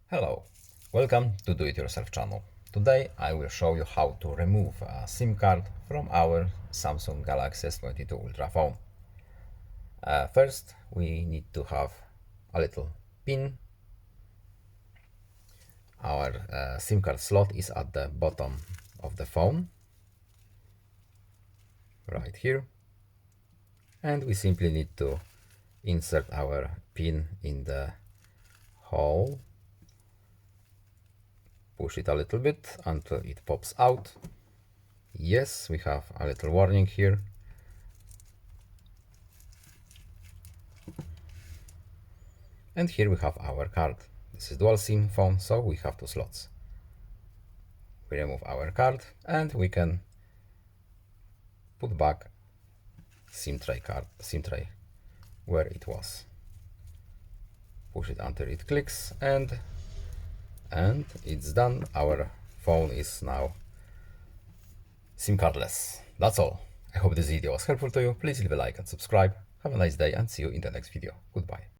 Hello, welcome to Do It Yourself channel. Today I will show you how to remove a SIM card from our Samsung Galaxy S22 Ultra phone. First we need to have a little pin. Our SIM card slot is at the bottom of the phone, right here, and we simply need to insert our pin in the hole. Push it a little bit until it pops out. Yes, we have a little warning here. And here we have our card. This is dual SIM phone, so we have two slots. We remove our card and we can put back SIM tray where it was. Push it until it clicks and it's done. Our phone is now SIM cardless. That's all. I hope this video was helpful to you. Please leave a like and subscribe. Have a nice day and see you in the next video. Goodbye.